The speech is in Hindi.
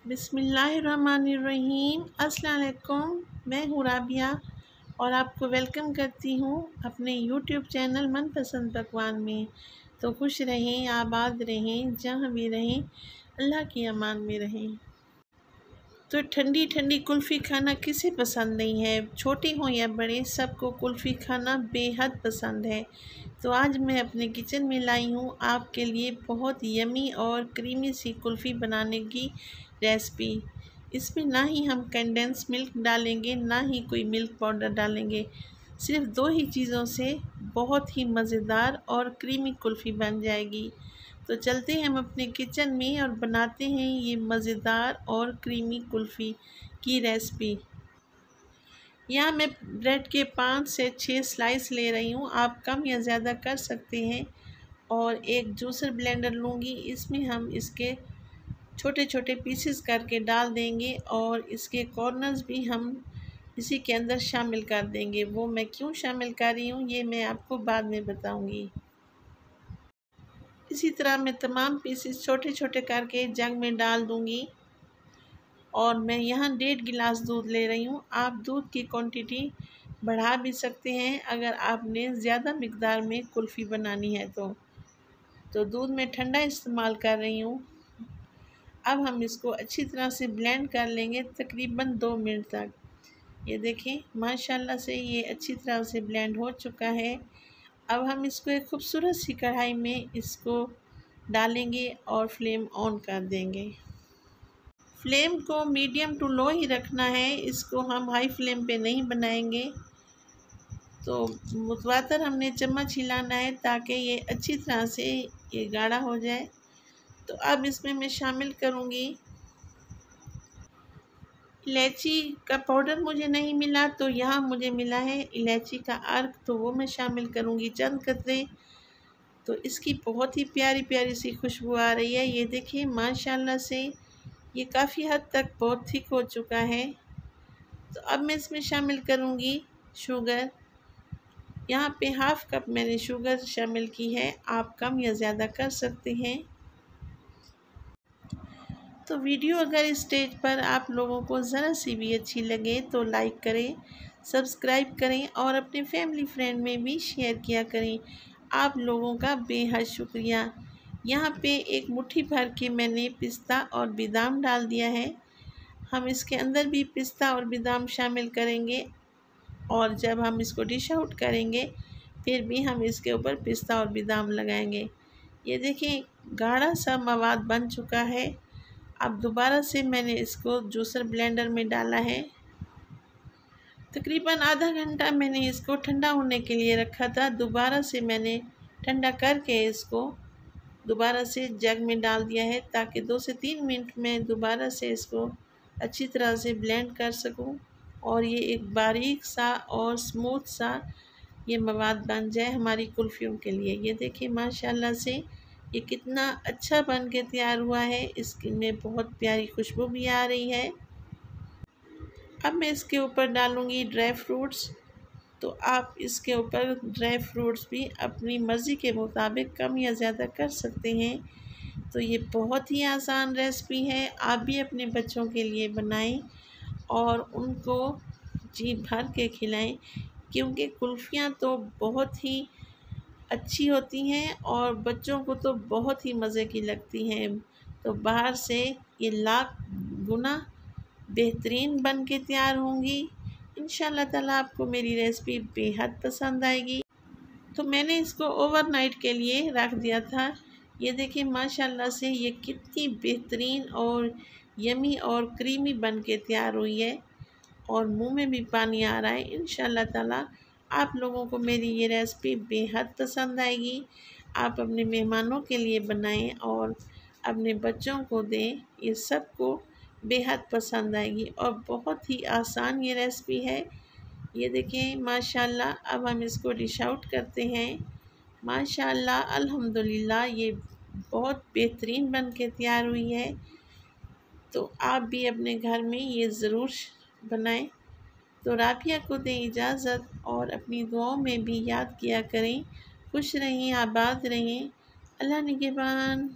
बिस्मिल्लाहिर्रहमानिर्रहीम। अस्सलाम वालेकुम। मैं हूँ राबिया और आपको वेलकम करती हूँ अपने यूट्यूब चैनल मनपसंद पकवान में। तो खुश रहें, आबाद रहें, जहाँ भी रहें अल्लाह की अमान में रहें। तो ठंडी ठंडी कुल्फ़ी खाना किसे पसंद नहीं है, छोटे हों या बड़े, सबको कुल्फ़ी खाना बेहद पसंद है। तो आज मैं अपने किचन में लाई हूँ आपके लिए बहुत यमी और क्रीमी सी कुल्फ़ी बनाने की रेसिपी। इसमें ना ही हम कंडेंस मिल्क डालेंगे, ना ही कोई मिल्क पाउडर डालेंगे। सिर्फ दो ही चीज़ों से बहुत ही मज़ेदार और क्रीमी कुल्फ़ी बन जाएगी। तो चलते हैं हम अपने किचन में और बनाते हैं ये मज़ेदार और क्रीमी कुल्फ़ी की रेसिपी। यहाँ मैं ब्रेड के 5 से 6 स्लाइस ले रही हूँ, आप कम या ज़्यादा कर सकते हैं। और एक जूसर ब्लेंडर लूँगी, इसमें हम इसके छोटे छोटे पीसेस करके डाल देंगे और इसके कॉर्नर्स भी हम इसी के अंदर शामिल कर देंगे। वो मैं क्यों शामिल कर रही हूँ ये मैं आपको बाद में बताऊँगी। इसी तरह मैं तमाम पीसेस छोटे छोटे करके जग में डाल दूँगी। और मैं यहाँ 1.5 गिलास दूध ले रही हूँ। आप दूध की क्वांटिटी बढ़ा भी सकते हैं अगर आपने ज़्यादा मिकदार में कुल्फ़ी बनानी है तो दूध में ठंडा इस्तेमाल कर रही हूँ। अब हम इसको अच्छी तरह से ब्लेंड कर लेंगे तकरीबन 2 मिनट तक। ये देखें माशाल्लाह से ये अच्छी तरह से ब्लेंड हो चुका है। अब हम इसको एक खूबसूरत सी कढ़ाई में इसको डालेंगे और फ्लेम ऑन कर देंगे। फ्लेम को मीडियम टू लो ही रखना है, इसको हम हाई फ्लेम पे नहीं बनाएंगे। तो मुतवातर हमने चम्मच हिलाना है ताकि ये अच्छी तरह से ये गाढ़ा हो जाए। तो अब इसमें मैं शामिल करूँगी इलायची का पाउडर। मुझे नहीं मिला तो यहाँ मुझे मिला है इलायची का अर्क, तो वो मैं शामिल करूँगी चंद कतरे। तो इसकी बहुत ही प्यारी प्यारी सी खुशबू आ रही है। ये देखिए माशाल्लाह से ये काफ़ी हद तक बहुत थिक हो चुका है। तो अब मैं इसमें शामिल करूँगी शुगर। यहाँ पे हाफ़ कप मैंने शुगर शामिल की है, आप कम या ज़्यादा कर सकते हैं। तो वीडियो अगर इस स्टेज पर आप लोगों को ज़रा सी भी अच्छी लगे तो लाइक करें, सब्सक्राइब करें और अपने फैमिली फ्रेंड में भी शेयर किया करें। आप लोगों का बेहद शुक्रिया। यहाँ पे एक मुट्ठी भर के मैंने पिस्ता और बादाम डाल दिया है। हम इसके अंदर भी पिस्ता और बादाम शामिल करेंगे और जब हम इसको डिश आउट करेंगे फिर भी हम इसके ऊपर पिस्ता और बादाम लगाएंगे। ये देखिए गाढ़ा सा मवाद बन चुका है। अब दोबारा से मैंने इसको जूसर ब्लेंडर में डाला है। तकरीबन आधा घंटा मैंने इसको ठंडा होने के लिए रखा था। दोबारा से मैंने ठंडा करके इसको दोबारा से जग में डाल दिया है ताकि 2 से 3 मिनट में दोबारा से इसको अच्छी तरह से ब्लेंड कर सकूं और ये एक बारीक सा और स्मूथ सा ये मवाद बन जाए हमारी कुल्फ़ियों के लिए। ये देखिए माशाल्लाह से ये कितना अच्छा बन के तैयार हुआ है। इसमें बहुत प्यारी खुशबू भी आ रही है। अब मैं इसके ऊपर डालूँगी ड्राई फ्रूट्स। तो आप इसके ऊपर ड्राई फ्रूट्स भी अपनी मर्ज़ी के मुताबिक कम या ज़्यादा कर सकते हैं। तो ये बहुत ही आसान रेसिपी है, आप भी अपने बच्चों के लिए बनाएं और उनको जी भर के खिलाएं, क्योंकि कुल्फ़ियाँ तो बहुत ही अच्छी होती हैं और बच्चों को तो बहुत ही मज़े की लगती हैं। तो बाहर से ये लाख गुना बेहतरीन बन के तैयार होंगी। इंशाल्लाह ताला आपको मेरी रेसिपी बेहद पसंद आएगी। तो मैंने इसको ओवरनाइट के लिए रख दिया था। ये देखिए माशाल्लाह से ये कितनी बेहतरीन और यमी और क्रीमी बन के तैयार हुई है और मुंह में भी पानी आ रहा है। इंशाल्लाह ताला आप लोगों को मेरी ये रेसिपी बेहद पसंद आएगी। आप अपने मेहमानों के लिए बनाएं और अपने बच्चों को दें, ये सबको बेहद पसंद आएगी और बहुत ही आसान ये रेसिपी है। ये देखिए माशाल्लाह। अब हम इसको डिश आउट करते हैं। माशाल्लाह अल्हम्दुलिल्लाह ये बहुत बेहतरीन बन के तैयार हुई है। तो आप भी अपने घर में ये ज़रूर बनाएं। तो राबिया को दें इजाज़त और अपनी दुआओं में भी याद किया करें। खुश रहें, आबाद रहें। अल्लाह निगहबान।